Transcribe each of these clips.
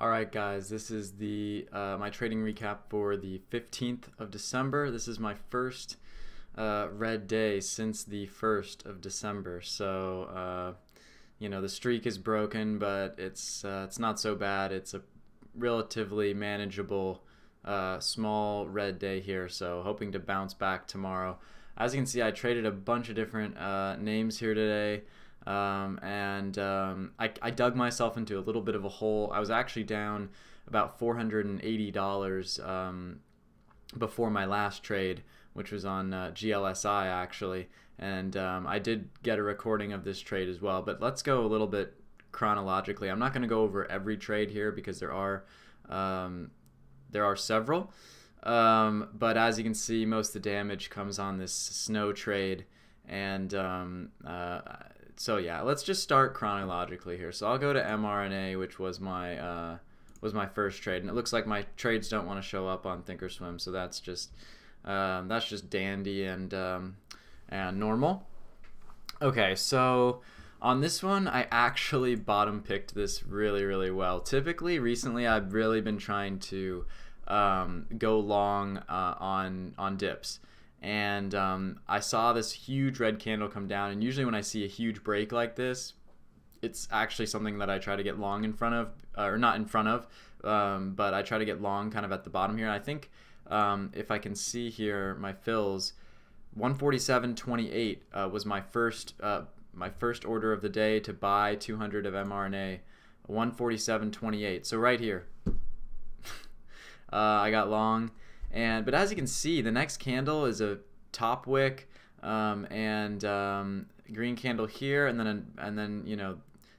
All right, guys, this is the my trading recap for the 15th of December. This is my first red day since the 1st of December. So, the streak is broken, but it's not so bad. It's a relatively manageable small red day here. So, hoping to bounce back tomorrow. As you can see, I traded a bunch of different names here today. I dug myself into a little bit of a hole. I was actually down about $480 before my last trade, which was on GLSI actually, and I did get a recording of this trade as well. But let's go a little bit chronologically. I'm not going to go over every trade here because there are several, but as you can see, most of the damage comes on this snow trade, and so yeah, let's just start chronologically here. So I'll go to mRNA, which was my first trade, and it looks like my trades don't want to show up on Thinkorswim, so that's just dandy and normal. Okay, so on this one, I actually bottom picked this really well. Typically, recently, I've really been trying to go long on dips. And I saw this huge red candle come down, and usually when I see a huge break like this, it's actually something that I try to get long in front of, or not in front of, but I try to get long kind of at the bottom here. And I think if I can see here, my fills, 147.28 was my first order of the day to buy 200 of mRNA, 147.28. So right here, I got long. But as you can see, the next candle is a top wick, green candle here, and then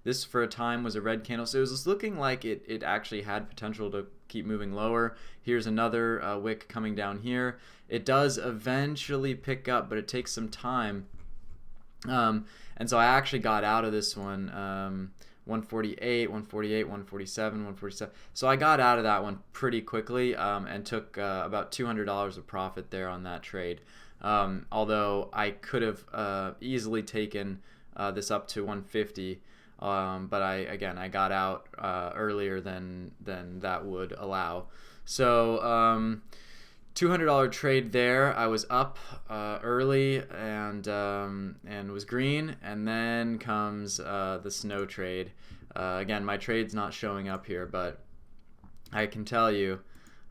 this for a time was a red candle. So it was looking like it actually had potential to keep moving lower. Here's another wick coming down here. It does eventually pick up, but it takes some time. And so I actually got out of this one. 148, 148, 147, 147. So I got out of that one pretty quickly and took about $200 of profit there on that trade. Although I could have easily taken this up to 150, but I got out earlier than that would allow. So $200 trade there. I was up early and was green, and then comes the snow trade. Again, my trade's not showing up here, but I can tell you,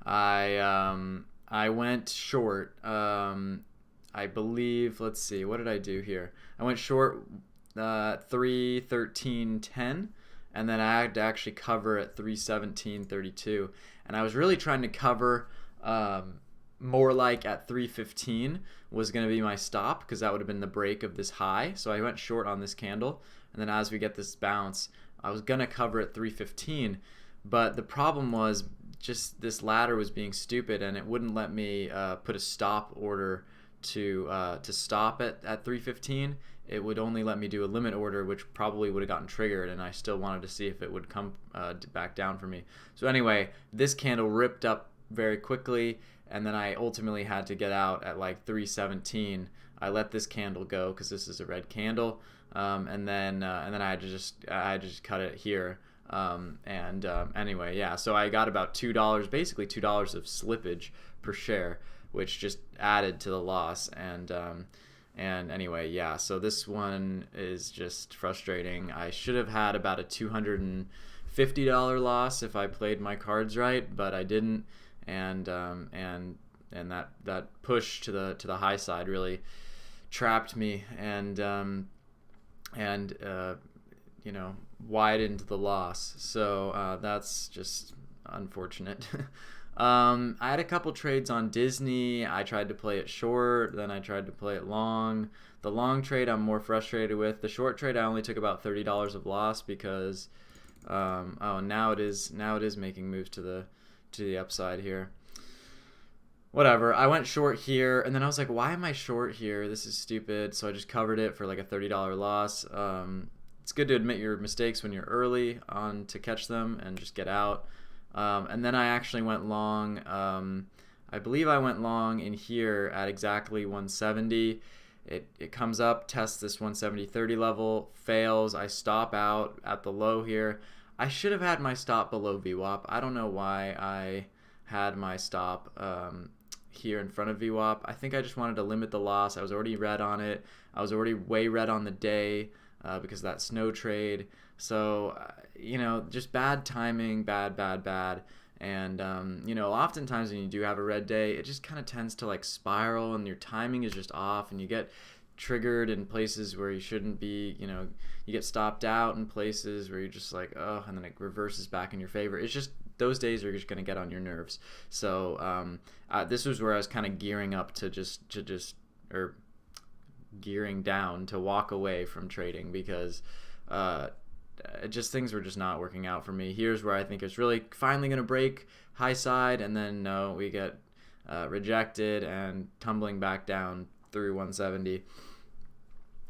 I went short. I believe. Let's see, what did I do here? I went short 313.10, and then I had to actually cover at 317.32, and I was really trying to cover. More like at 315 was going to be my stop, because that would have been the break of this high. So I went short on this candle, and then as we get this bounce, I was going to cover at 315, but the problem was just this ladder was being stupid, and it wouldn't let me put a stop order to stop at 315. It would only let me do a limit order, which probably would have gotten triggered, and I still wanted to see if it would come back down for me. So anyway, this candle ripped up very quickly, and then I ultimately had to get out at like 317. I let this candle go because this is a red candle, and then I had to just cut it here. Anyway, yeah. So I got about $2, basically $2 of slippage per share, which just added to the loss. And anyway, yeah. So this one is just frustrating. I should have had about a $250 loss if I played my cards right, but I didn't. And that push to the high side really trapped me and widened the loss. So that's just unfortunate. I had a couple trades on Disney. I tried to play it short, then I tried to play it long. The long trade I'm more frustrated with. The short trade I only took about $30 of loss because now it is making moves to the upside here. Whatever, I went short here, and then I was like, why am I short here? This is stupid. So I just covered it for like a $30 loss. It's good to admit your mistakes when you're early on to catch them and just get out. And then I actually went long. I believe I went long in here at exactly 170. It comes up, tests this 170.30 level, fails. I stop out at the low here. I should have had my stop below VWAP. I don't know why I had my stop here in front of VWAP. I think I just wanted to limit the loss. I was already red on it. I was already way red on the day because of that snow trade. So, just bad timing, bad. And, oftentimes when you do have a red day, it just kind of tends to like spiral and your timing is just off and you get triggered in places where you shouldn't be. You get stopped out in places where you're just like, oh, and then it reverses back in your favor. It's just those days are just going to get on your nerves. So this was where I was kind of gearing up to or gearing down to walk away from trading because just things were just not working out for me. Here's where I think it's really finally going to break high side, and then no, we get rejected and tumbling back down through 170.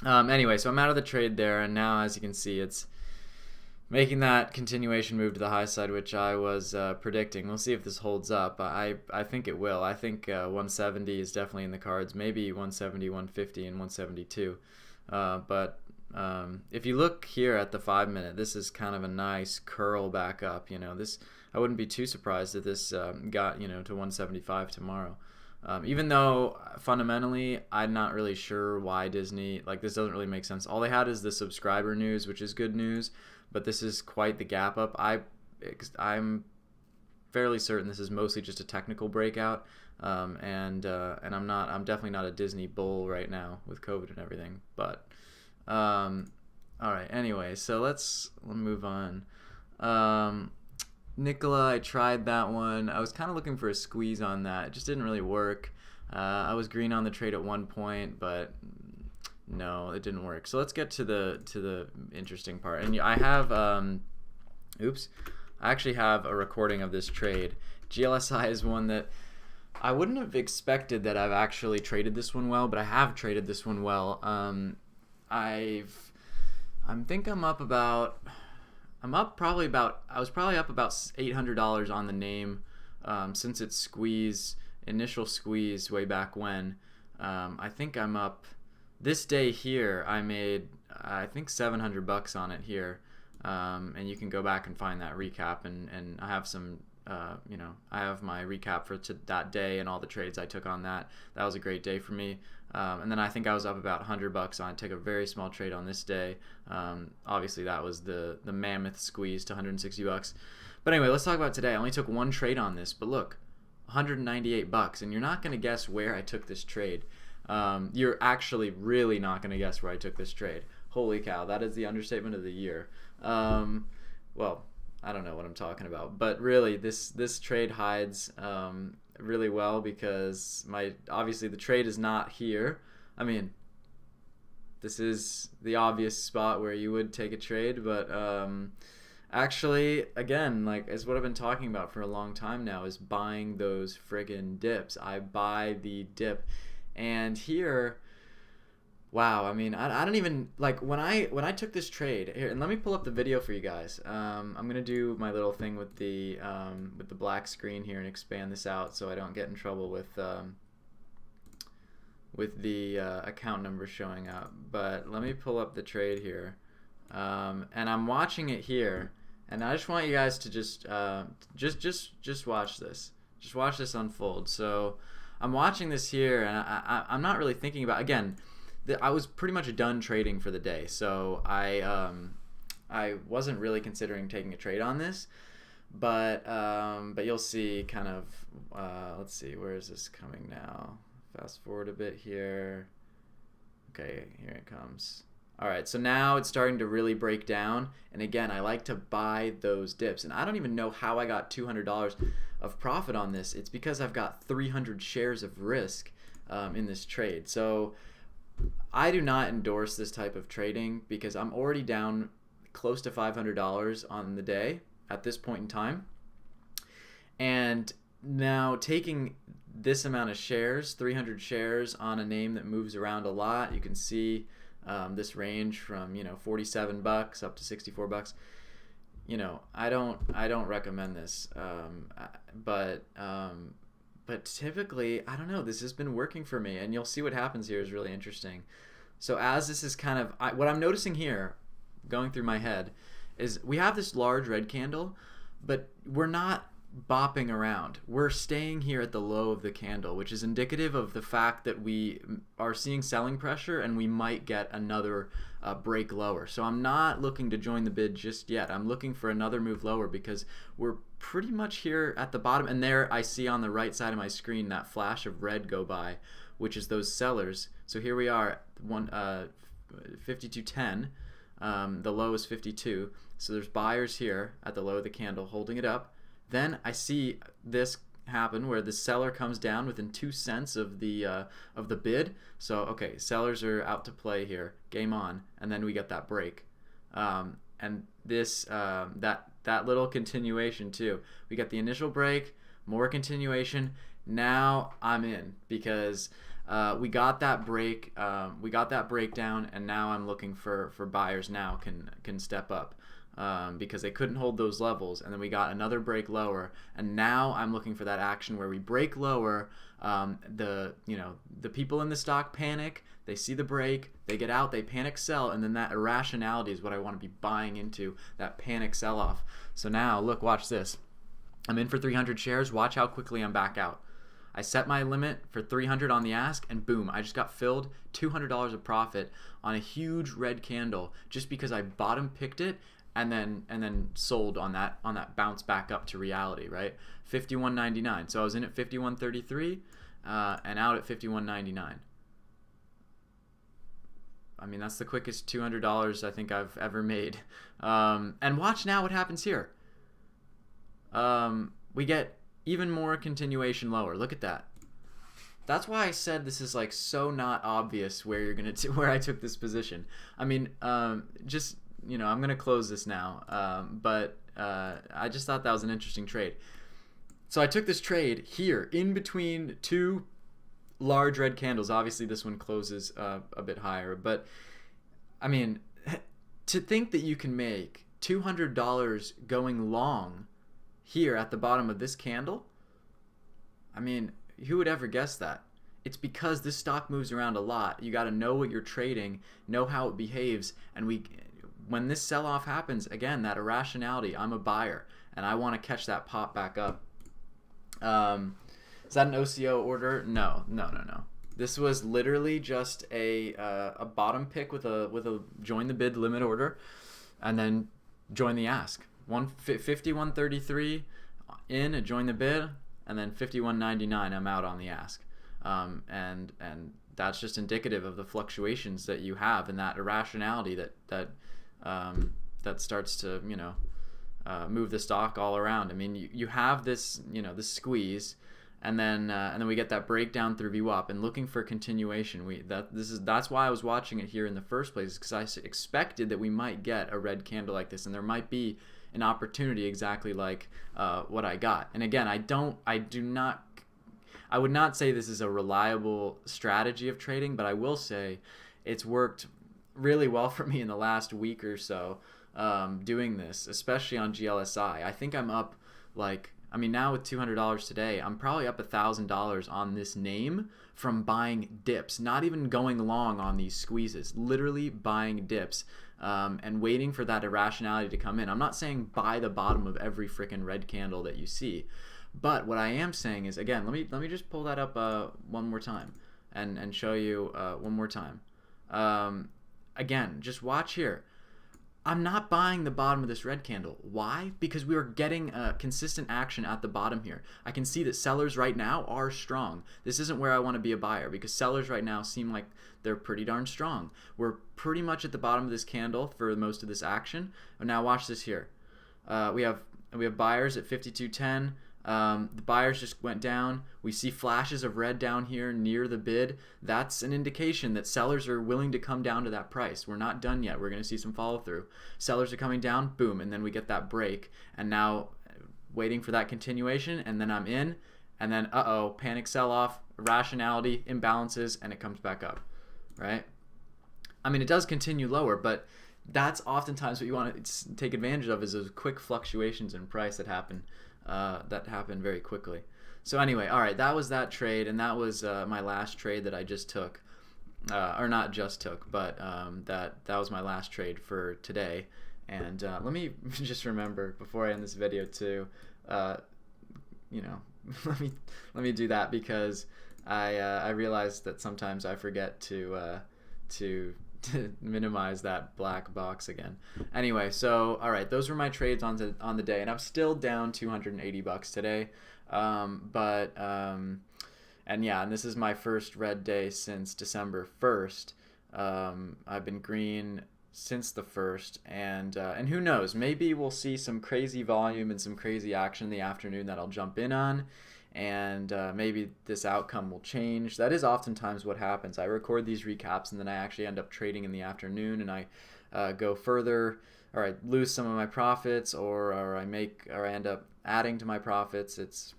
Anyway, so I'm out of the trade there, and now as you can see, it's making that continuation move to the high side, which I was predicting. We'll see if this holds up. I think it will. I think 170 is definitely in the cards, maybe 170, 150, and 172. But if you look here at the 5 minute, this is kind of a nice curl back up. This, I wouldn't be too surprised if this got to 175 tomorrow. Even though fundamentally I'm not really sure why Disney, this doesn't really make sense. All they had is the subscriber news, which is good news, but this is quite the gap up. I'm fairly certain this is mostly just a technical breakout, and I'm definitely not a Disney bull right now with COVID and everything. But all right, anyway, so let's move on. Nikola, I tried that one. I was kind of looking for a squeeze on that. It just didn't really work. I was green on the trade at one point, but no, it didn't work. So let's get to the interesting part. And I have I actually have a recording of this trade. GLSI is one that I wouldn't have expected that I've actually traded this one well, but I have traded this one well. I was probably up about $800 on the name since its initial squeeze way back when. I think I'm up this day here. I made I think $700 on it here, and you can go back and find that recap, and I have some I have my recap for that day and all the trades I took on that. That was a great day for me. And then I think I was up about $100 on it. Took a very small trade on this day. Obviously that was the mammoth squeeze to $160. But anyway, let's talk about today. I only took one trade on this, but look, $198, and you're not going to guess where I took this trade. You're actually really not going to guess where I took this trade. Holy cow, that is the understatement of the year. Well, I don't know what I'm talking about, but really this trade hides really well because obviously the trade is not here. I mean, this is the obvious spot where you would take a trade, but actually, again, is what I've been talking about for a long time now, is buying those friggin' dips. I buy the dip, and here, wow, I mean, I don't even, when I took this trade here, and let me pull up the video for you guys. I'm gonna do my little thing with the black screen here and expand this out so I don't get in trouble with the account number showing up. But let me pull up the trade here, and I'm watching it here, and I just want you guys to just watch this. Just watch this unfold. So I'm watching this here, and I'm not really thinking about, again, I was pretty much done trading for the day, so I wasn't really considering taking a trade on this, but you'll see kind of, let's see, where is this coming now? Fast forward a bit here. Okay, here it comes. All right, so now it's starting to really break down, and again, I like to buy those dips, and I don't even know how I got $200 of profit on this. It's because I've got 300 shares of risk in this trade. So I do not endorse this type of trading because I'm already down close to $500 on the day at this point in time. And now taking this amount of shares, 300 shares on a name that moves around a lot, you can see this range from $47 up to $64. I don't recommend this, but typically, I don't know, this has been working for me, and you'll see what happens here is really interesting. So as this is kind of, what I'm noticing here, going through my head, is we have this large red candle, but we're not bopping around. We're staying here at the low of the candle, which is indicative of the fact that we are seeing selling pressure and we might get another break lower. So I'm not looking to join the bid just yet. I'm looking for another move lower because we're pretty much here at the bottom. And there I see on the right side of my screen that flash of red go by, which is those sellers. So here we are, 52.10. The low is 52. So there's buyers here at the low of the candle holding it up. Then I see this happen where the seller comes down within 2 cents of the bid. So okay, sellers are out to play here. Game on, and then we get that break, and this that little continuation too. We get the initial break, more continuation. Now I'm in because we got that break. We got that breakdown, and now I'm looking for buyers. Now can step up. Because they couldn't hold those levels, and then we got another break lower, and now I'm looking for that action where we break lower. The people in the stock panic, they see the break, they get out, they panic sell, and then that irrationality is what I want to be buying into, that panic sell off. So now look, watch this. I'm in for 300 shares. Watch how quickly I'm back out. I set my limit for 300 on the ask, and boom, I just got filled $200 of profit on a huge red candle just because I bottom picked it and then sold on that bounce back up to reality, right? 51.99. So I was in at 51.33 and out at 51.99. I mean, that's the quickest $200 I think I've ever made. And watch now what happens here. We get even more continuation lower. Look at that. That's why I said this is like so not obvious where you're gonna where I took this position. I mean, just I'm gonna close this now, but I just thought that was an interesting trade. So I took this trade here in between two large red candles. Obviously, this one closes a bit higher, but I mean, to think that you can make $200 going long here at the bottom of this candle, I mean, who would ever guess that? It's because this stock moves around a lot. You got to know what you're trading, know how it behaves, and when this sell-off happens, again, that irrationality, I'm a buyer, and I want to catch that pop back up. Is that an OCO order? No. This was literally just a bottom pick with a join the bid limit order, and then join the ask. 51.33 in, a join the bid, and then 51.99 I'm out on the ask. And that's just indicative of the fluctuations that you have and that irrationality that starts to move the stock all around. I mean, you have this this squeeze, and then we get that breakdown through VWAP, and looking for continuation. That's why I was watching it here in the first place, because I expected that we might get a red candle like this, and there might be an opportunity exactly like what I got. And again, I would not say this is a reliable strategy of trading, but I will say it's worked really well for me in the last week or so doing this, especially on GLSI. I think I'm up now with $200 today, I'm probably up $1,000 on this name from buying dips, not even going long on these squeezes, literally buying dips and waiting for that irrationality to come in. I'm not saying buy the bottom of every freaking red candle that you see, but what I am saying is, again, let me just pull that up one more time and show you one more time. Again, just watch here. I'm not buying the bottom of this red candle. Why? Because we are getting consistent action at the bottom here. I can see that sellers right now are strong. This isn't where I want to be a buyer, because sellers right now seem like they're pretty darn strong. We're pretty much at the bottom of this candle for most of this action. And now watch this here. We have buyers at 52.10. The buyers just went down. We see flashes of red down here near the bid. That's an indication that sellers are willing to come down to that price. We're not done yet. We're going to see some follow through. Sellers are coming down, boom, and then we get that break. And now waiting for that continuation, and then I'm in, and then panic sell off, irrationality, imbalances, and it comes back up, right? I mean, it does continue lower, but that's oftentimes what you want to take advantage of, is those quick fluctuations in price that happen very quickly. So anyway, all right, that was that trade, and that was my last trade that I just took, or not just took, but that was my last trade for today. And let me just remember before I end this video to, you know, let me do that, because I realized that sometimes I forget to minimize that black box again. Anyway, so all right, those were my trades on the day, and I'm still down $280 today. And yeah, and this is my first red day since December 1st. I've been green since the 1st, and who knows, maybe we'll see some crazy volume and some crazy action in the afternoon that I'll jump in on, and maybe this outcome will change. That is oftentimes what happens. I record these recaps and then I actually end up trading in the afternoon, and I go further, or I lose some of my profits, or I end up adding to my profits. It's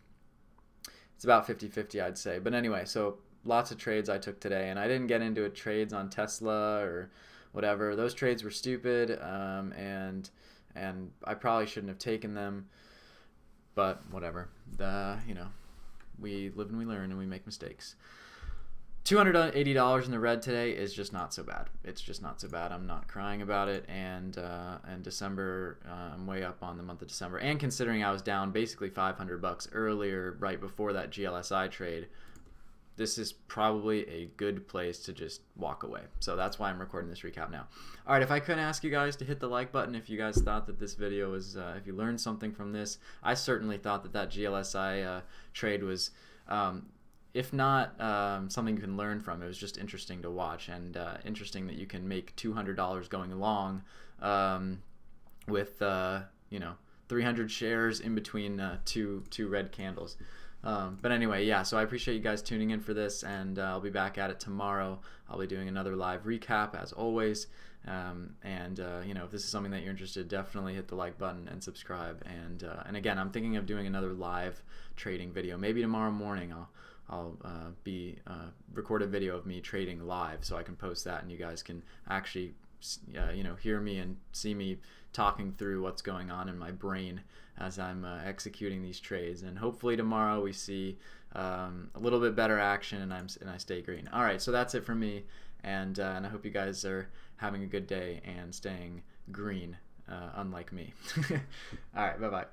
about 50-50, I'd say. But anyway, so lots of trades I took today, and I didn't get into trades on Tesla or whatever. Those trades were stupid, and I probably shouldn't have taken them, but whatever. You know, we live and we learn, and we make mistakes. $280 in the red today is just not so bad. It's just not so bad. I'm not crying about it, and December, I'm way up on the month of December. And considering I was down basically $500 earlier, right before that GLSI trade, this is probably a good place to just walk away. So that's why I'm recording this recap now. All right, if I could ask you guys to hit the like button if you guys thought that this video was, if you learned something from this. I certainly thought that GLSI trade was, if not something you can learn from, it was just interesting to watch, and interesting that you can make $200 going long with you know, 300 shares in between two red candles. But anyway, yeah, so I appreciate you guys tuning in for this, and I'll be back at it tomorrow. I'll be doing another live recap as always, you know, if this is something that you're interested in, definitely hit the like button and subscribe. And again, I'm thinking of doing another live trading video. Maybe tomorrow morning I'll record a video of me trading live, so I can post that, and you guys can actually you know, hear me and see me talking through what's going on in my brain as I'm executing these trades. And hopefully tomorrow we see a little bit better action, and I stay green. All right, so that's it for me, and I hope you guys are having a good day and staying green, unlike me. All right, bye bye.